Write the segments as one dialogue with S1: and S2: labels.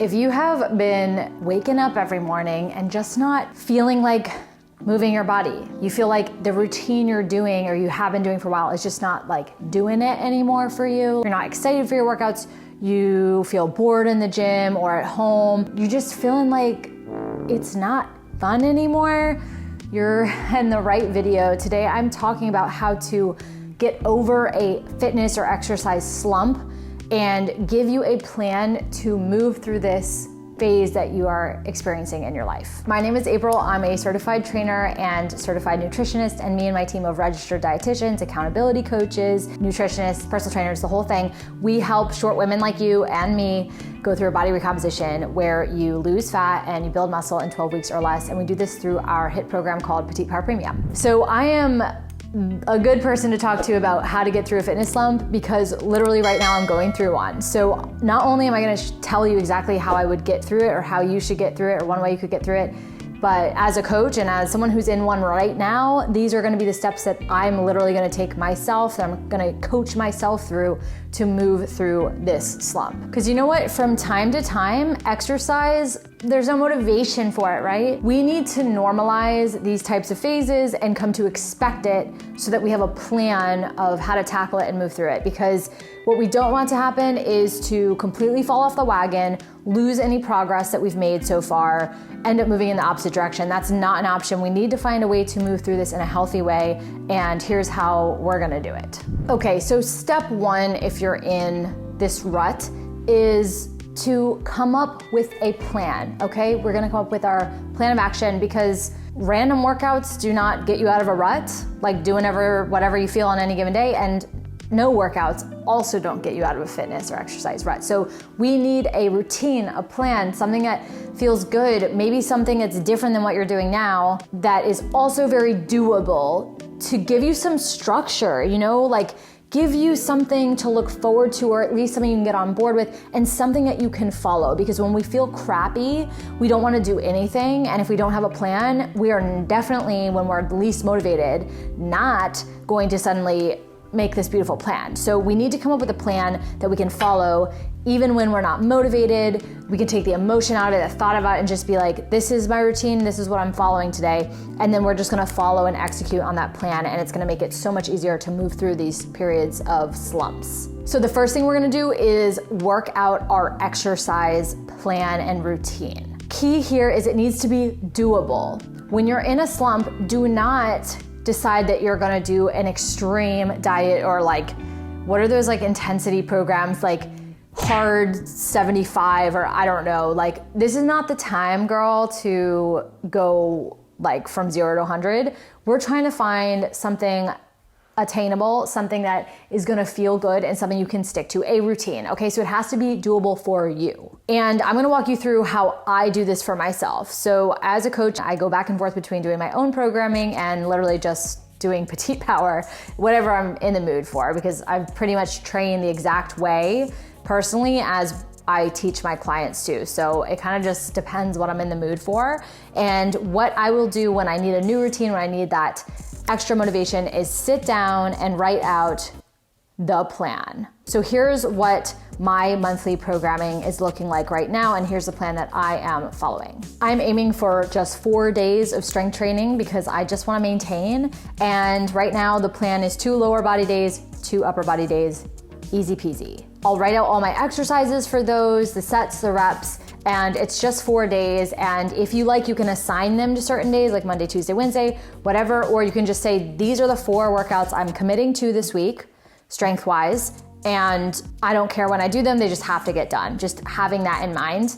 S1: If you have been waking up every morning and just not feeling like moving your body, you feel like the routine you're doing or you have been doing for a while is just not like doing it anymore for you, you're not excited for your workouts, you feel bored in the gym or at home, you're just feeling like it's not fun anymore, you're in the right video. Today I'm talking about how to get over a fitness or exercise slump and give you a plan to move through this phase that you are experiencing in your life. My name is April. I'm a certified trainer and certified nutritionist, and me and my team of registered dietitians, accountability coaches, nutritionists, personal trainers, the whole thing, we help short women like you and me go through a body recomposition where you lose fat and you build muscle in 12 weeks or less, and we do this through our HIIT program called Petite PWR Premium. So I am a good person to talk to about how to get through a fitness slump because literally right now I'm going through one. So not only am I going to tell you exactly how I would get through it or how you should get through it or one way you could get through it, but as a coach and as someone who's in one right now, these are going to be the steps that I'm literally going to take myself, that I'm going to coach myself through to move through this slump. Because you know what? From time to time, exercise, there's no motivation for it, right? We need to normalize these types of phases and come to expect it so that we have a plan of how to tackle it and move through it. Because what we don't want to happen is to completely fall off the wagon, lose any progress that we've made so far, end up moving in the opposite direction. That's not an option. We need to find a way to move through this in a healthy way, and here's how we're gonna do it. Okay, so step one, if you're in this rut, is to come up with a plan, okay? We're gonna come up with our plan of action because random workouts do not get you out of a rut, like doing whatever you feel on any given day, and no workouts also don't get you out of a fitness or exercise rut. So we need a routine, a plan, something that feels good, maybe something that's different than what you're doing now, that is also very doable to give you some structure, you know, like give you something to look forward to, or at least something you can get on board with, and something that you can follow. Because when we feel crappy, we don't want to do anything. And if we don't have a plan, we are definitely, when we're least motivated, not going to suddenly make this beautiful plan. So we need to come up with a plan that we can follow even when we're not motivated. We can take the emotion out of it, the thought about it, and just be like, this is my routine, this is what I'm following today. And then we're just gonna follow and execute on that plan, and it's gonna make it so much easier to move through these periods of slumps. So the first thing we're gonna do is work out our exercise plan and routine. Key here is it needs to be doable. When you're in a slump, do not decide that you're gonna do an extreme diet or like, what are those like intensity programs, like hard 75 or I don't know, like this is not the time, girl, to go like from 0 to 100. We're trying to find something attainable, something that is gonna feel good and something you can stick to, a routine, okay? So it has to be doable for you. And I'm gonna walk you through how I do this for myself. So as a coach, I go back and forth between doing my own programming and literally just doing Petite PWR, whatever I'm in the mood for, because I've pretty much trained the exact way personally as I teach my clients too. So it kind of just depends what I'm in the mood for. And what I will do when I need a new routine, when I need that extra motivation, is sit down and write out the plan. So here's what my monthly programming is looking like right now, and here's the plan that I am following. I'm aiming for just 4 days of strength training because I just want to maintain, and right now the plan is 2 lower body days, 2 upper body days, easy peasy. I'll write out all my exercises for those, the sets, the reps, and it's just 4 days. And if you like, you can assign them to certain days like Monday, Tuesday, Wednesday, whatever, or you can just say, these are the 4 workouts I'm committing to this week, strength-wise, and I don't care when I do them, they just have to get done. Just having that in mind.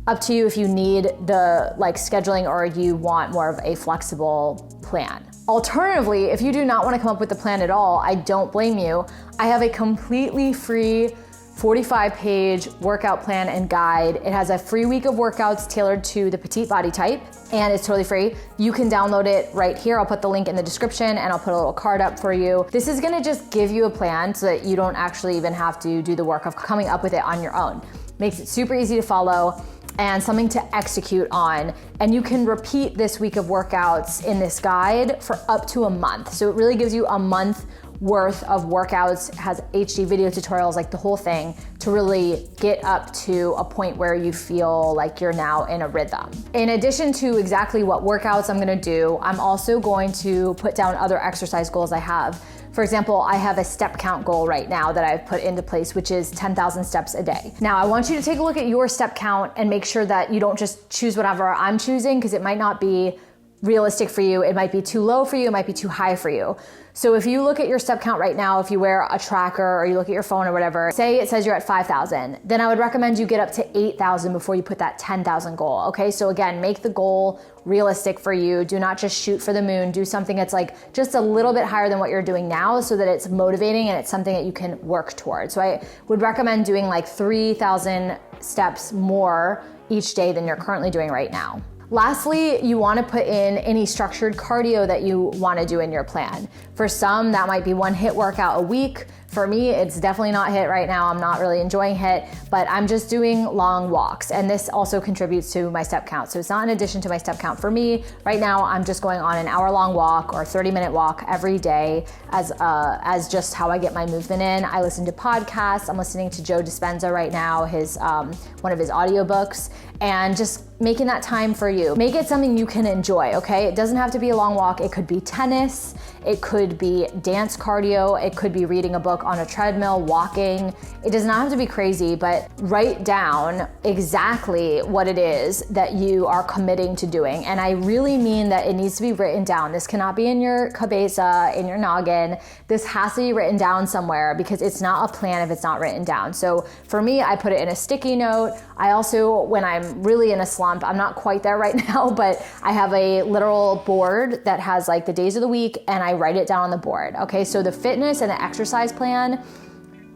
S1: Up to you if you need the like scheduling or you want more of a flexible plan. Alternatively, if you do not want to come up with the plan at all, I don't blame you. I have a completely free 45-page workout plan and guide. It has a free week of workouts tailored to the petite body type, and it's totally free. You can download it right here. I'll put the link in the description and I'll put a little card up for you. This is gonna just give you a plan so that you don't actually even have to do the work of coming up with it on your own. Makes it super easy to follow and something to execute on. And you can repeat this week of workouts in this guide for up to a month. So it really gives you a month worth of workouts, has HD video tutorials, like the whole thing, to really get up to a point where you feel like you're now in a rhythm. In addition to exactly what workouts I'm gonna do, I'm also going to put down other exercise goals I have. For example, I have a step count goal right now that I've put into place, which is 10,000 steps a day. Now, I want you to take a look at your step count and make sure that you don't just choose whatever I'm choosing, because it might not be realistic for you. It might be too low for you. It might be too high for you. So if you look at your step count right now, if you wear a tracker or you look at your phone or whatever, say it says you're at 5,000, then I would recommend you get up to 8,000 before you put that 10,000 goal. Okay, so again, make the goal realistic for you. Do not just shoot for the moon. Do something that's like just a little bit higher than what you're doing now, so that it's motivating and it's something that you can work towards. So I would recommend doing like 3,000 steps more each day than you're currently doing right now. Lastly, you want to put in any structured cardio that you want to do in your plan. For some, that might be one HIIT workout a week. For me, it's definitely not HIIT right now. I'm not really enjoying HIIT, but I'm just doing long walks, and this also contributes to my step count. So it's not in addition to my step count. For me, right now, I'm just going on an hour-long walk or 30-minute walk every day as just how I get my movement in. I listen to podcasts. I'm listening to Joe Dispenza right now, his one of his audiobooks, and just making that time for you. Make it something you can enjoy, okay? It doesn't have to be a long walk. It could be tennis. It could be dance cardio. It could be reading a book on a treadmill, walking. It does not have to be crazy, but write down exactly what it is that you are committing to doing. And I really mean that it needs to be written down. This cannot be in your cabeza, in your noggin. This has to be written down somewhere, because it's not a plan if it's not written down. So for me, I put it in a sticky note. I also, when I'm really in a slump, I'm not quite there right now, but I have a literal board that has like the days of the week, and I write it down on the board. Okay, so the fitness and the exercise plan,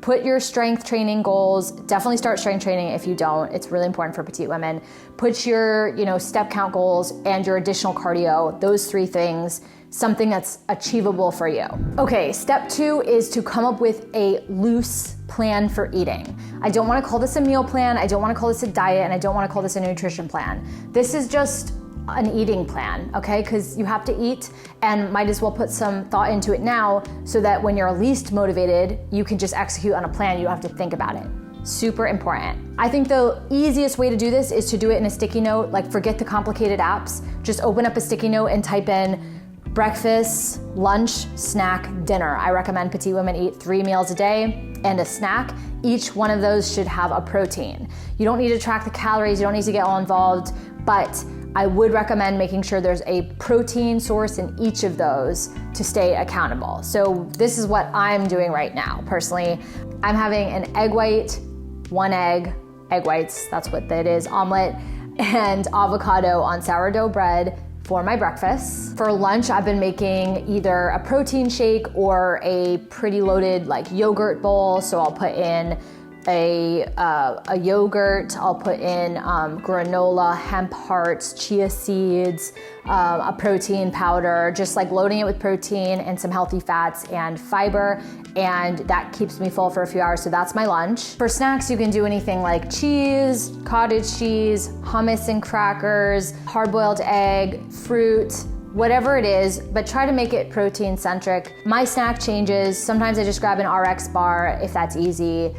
S1: put your strength training goals. Definitely start strength training if you don't. It's really important for petite women. Put your, step count goals and your additional cardio, those three things, something that's achievable for you. Okay, step 2 is to come up with a loose plan for eating. I don't want to call this a meal plan. I don't want to call this a diet, and I don't want to call this a nutrition plan. This is just an eating plan, okay? Because you have to eat, and might as well put some thought into it now, so that when you're least motivated, you can just execute on a plan. You don't have to think about it. Super important. I think the easiest way to do this is to do it in a sticky note. Like, forget the complicated apps. Just open up a sticky note and type in breakfast, lunch, snack, dinner. I recommend petite women eat 3 meals a day and a snack. Each one of those should have a protein. You don't need to track the calories. You don't need to get all involved, but I would recommend making sure there's a protein source in each of those to stay accountable. So this is what I'm doing right now. Personally, I'm having an egg white, 1 egg whites, that's what that is, omelet, and avocado on sourdough bread for my breakfast. For lunch, I've been making either a protein shake or a pretty loaded like yogurt bowl. So I'll put in a yogurt, I'll put in granola, hemp hearts, chia seeds, a protein powder, just like loading it with protein and some healthy fats and fiber, and that keeps me full for a few hours. So that's my lunch. For snacks, you can do anything like cheese, cottage cheese, hummus and crackers, hard-boiled egg, fruit, whatever it is, but try to make it protein centric. My snack changes. Sometimes I just grab an RX bar if that's easy.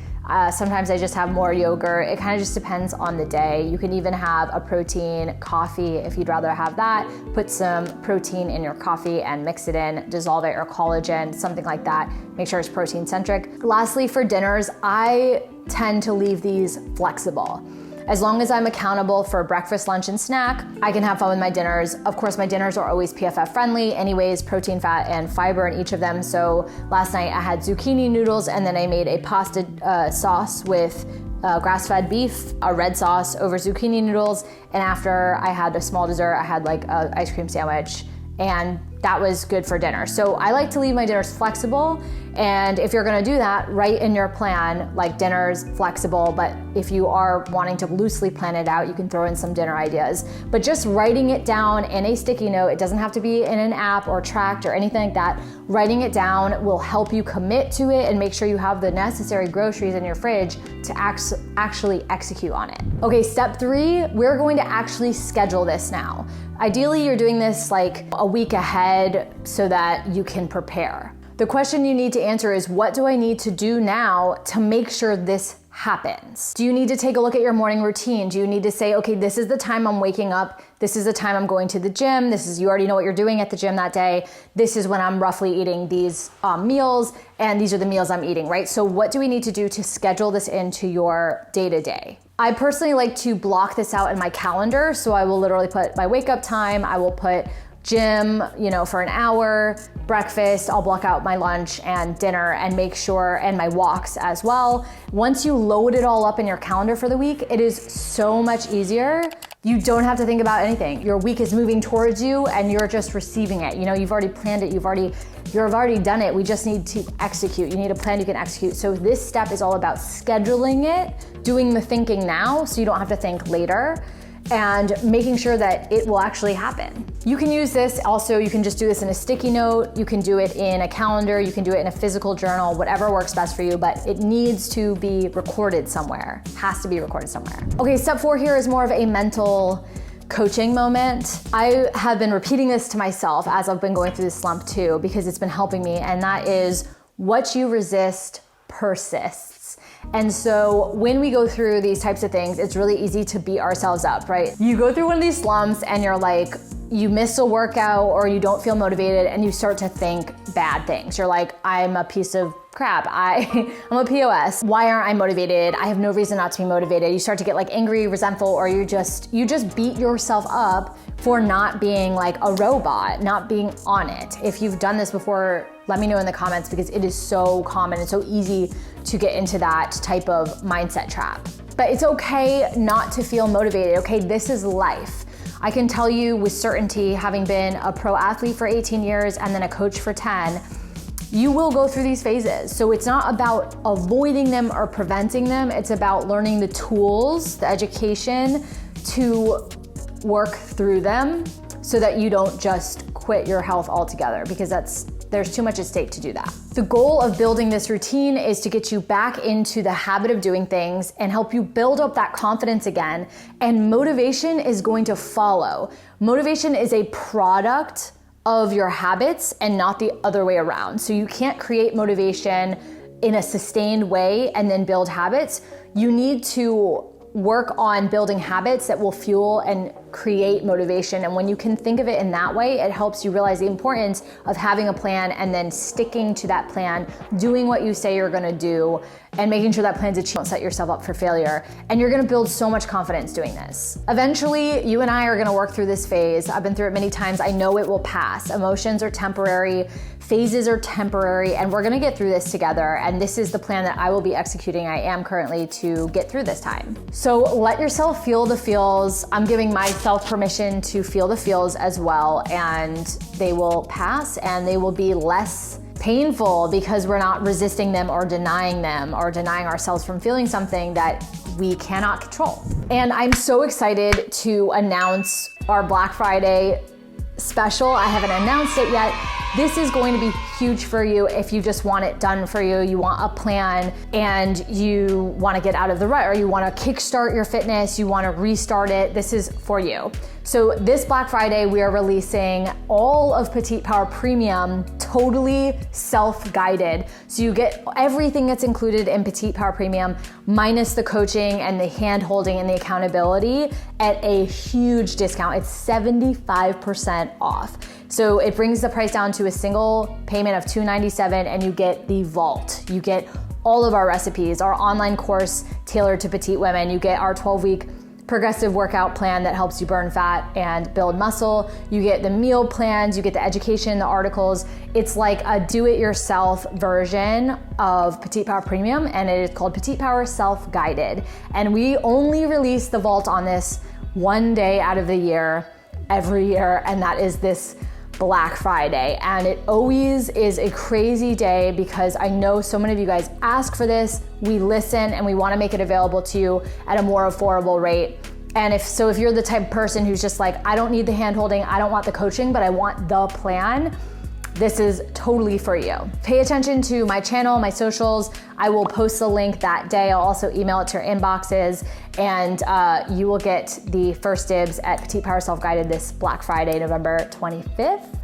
S1: Sometimes I just have more yogurt. It kind of just depends on the day. You can even have a protein coffee if you'd rather have that. Put some protein in your coffee and mix it in, dissolve it, or collagen, something like that. Make sure it's protein centric. Lastly, for dinners, I tend to leave these flexible. As long as I'm accountable for breakfast, lunch, and snack, I can have fun with my dinners. Of course, my dinners are always PFF friendly anyways, protein, fat, and fiber in each of them. So last night I had zucchini noodles, and then I made a pasta sauce with grass-fed beef, a red sauce over zucchini noodles. And after I had a small dessert, I had like an ice cream sandwich, and that was good for dinner. So I like to leave my dinners flexible. And if you're gonna do that, write in your plan, like dinners flexible, but if you are wanting to loosely plan it out, you can throw in some dinner ideas. But just writing it down in a sticky note, it doesn't have to be in an app or tracked or anything like that. Writing it down will help you commit to it and make sure you have the necessary groceries in your fridge to actually execute on it. Okay, step 3, we're going to actually schedule this now. Ideally, you're doing this like a week ahead so that you can prepare. The question you need to answer is, what do I need to do now to make sure this happens? Do you need to take a look at your morning routine? Do you need to say, okay, this is the time I'm waking up. This is the time I'm going to the gym. You already know what you're doing at the gym that day. This is when I'm roughly eating these meals, and these are the meals I'm eating, right? So what do we need to do to schedule this into your day-to-day? I personally like to block this out in my calendar. So I will literally put my wake up time. I will put gym, for an hour, breakfast, I'll block out my lunch and dinner and make sure, and my walks as well. Once you load it all up in your calendar for the week, it is so much easier. You don't have to think about anything. Your week is moving towards you and you're just receiving it. You've already planned it, you've already done it. We just need to execute. You need a plan you can execute. So this step is all about scheduling it, doing the thinking now so you don't have to think later, and making sure that it will actually happen. You can use this also, you can just do this in a sticky note, you can do it in a calendar, you can do it in a physical journal, whatever works best for you, but it needs to be recorded somewhere, has to be recorded somewhere. Okay, step 4 here is more of a mental coaching moment. I have been repeating this to myself as I've been going through this slump too, because it's been helping me, and that is, what you resist persists. And so when we go through these types of things, it's really easy to beat ourselves up, right? You go through one of these slumps and you're like, you miss a workout or you don't feel motivated and you start to think bad things. You're like, I'm a piece of crap. I'm a POS. Why aren't I motivated? I have no reason not to be motivated. You start to get like angry, resentful, or you just beat yourself up for not being like a robot, not being on it. If you've done this before, let me know in the comments, because it is so common and so easy to get into that type of mindset trap. But it's okay not to feel motivated, okay? This is life. I can tell you with certainty, having been a pro athlete for 18 years and then a coach for 10, you will go through these phases. So it's not about avoiding them or preventing them. It's about learning the tools, the education to work through them so that you don't just quit your health altogether, because there's too much at stake to do that. The goal of building this routine is to get you back into the habit of doing things and help you build up that confidence again. And motivation is going to follow. Motivation is a product of your habits and not the other way around. So you can't create motivation in a sustained way and then build habits. You need to work on building habits that will fuel and create motivation. And when you can think of it in that way, it helps you realize the importance of having a plan and then sticking to that plan, doing what you say you're gonna do, and making sure that plan's achieved. Don't set yourself up for failure. And you're gonna build so much confidence doing this. Eventually, you and I are gonna work through this phase. I've been through it many times. I know it will pass. Emotions are temporary, phases are temporary, and we're gonna get through this together. And this is the plan that I will be executing. I am currently to get through this time. So let yourself feel the feels. I'm giving myself permission to feel the feels as well, and they will pass and they will be less painful because we're not resisting them or denying ourselves from feeling something that we cannot control. And I'm so excited to announce our Black Friday special. I haven't announced it yet. This is going to be huge for you if you just want it done for you. You want a plan and you want to get out of the rut, or you want to kickstart your fitness, you want to restart it. This is for you. So this Black Friday, we are releasing all of Petite Power Premium totally self-guided. So you get everything that's included in Petite Power Premium minus the coaching and the hand-holding and the accountability at a huge discount. It's 75% off. So it brings the price down to a single payment of $297, and you get the vault. You get all of our recipes, our online course tailored to petite women. You get our 12-week progressive workout plan that helps you burn fat and build muscle. You get the meal plans, you get the education, the articles. It's like a do-it-yourself version of Petite Power Premium, and it is called Petite Power Self-Guided. And we only release the vault on this one day out of the year, every year, and that is this Black Friday. And it always is a crazy day because I know so many of you guys ask for this, we listen, and we want to make it available to you at a more affordable rate. And if you're the type of person who's just like, I don't need the hand holding, I don't want the coaching, but I want the plan, this is totally for you. Pay attention to my channel, my socials. I will post the link that day. I'll also email it to your inboxes, and you will get the first dibs at Petite Power Self-Guided this Black Friday, November 25th.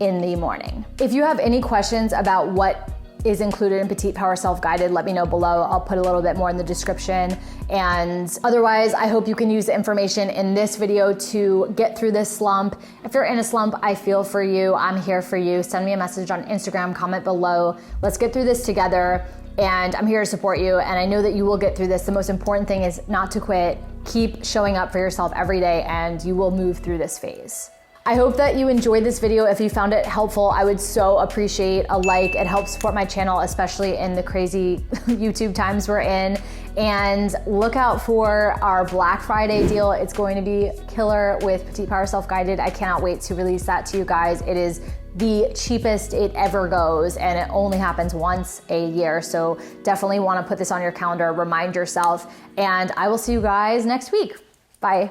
S1: in the morning. If you have any questions about what is included in Petite Power Self-Guided, let me know below. I'll put a little bit more in the description. And otherwise, I hope you can use the information in this video to get through this slump. If you're in a slump, I feel for you. I'm here for you. Send me a message on Instagram, comment below. Let's get through this together. And I'm here to support you. And I know that you will get through this. The most important thing is not to quit. Keep showing up for yourself every day and you will move through this phase. I hope that you enjoyed this video. If you found it helpful, I would so appreciate a like. It helps support my channel, especially in the crazy YouTube times we're in. And look out for our Black Friday deal. It's going to be killer with Petite Power Self-Guided. I cannot wait to release that to you guys. It is the cheapest it ever goes, and it only happens once a year. So definitely want to put this on your calendar, remind yourself, and I will see you guys next week. Bye.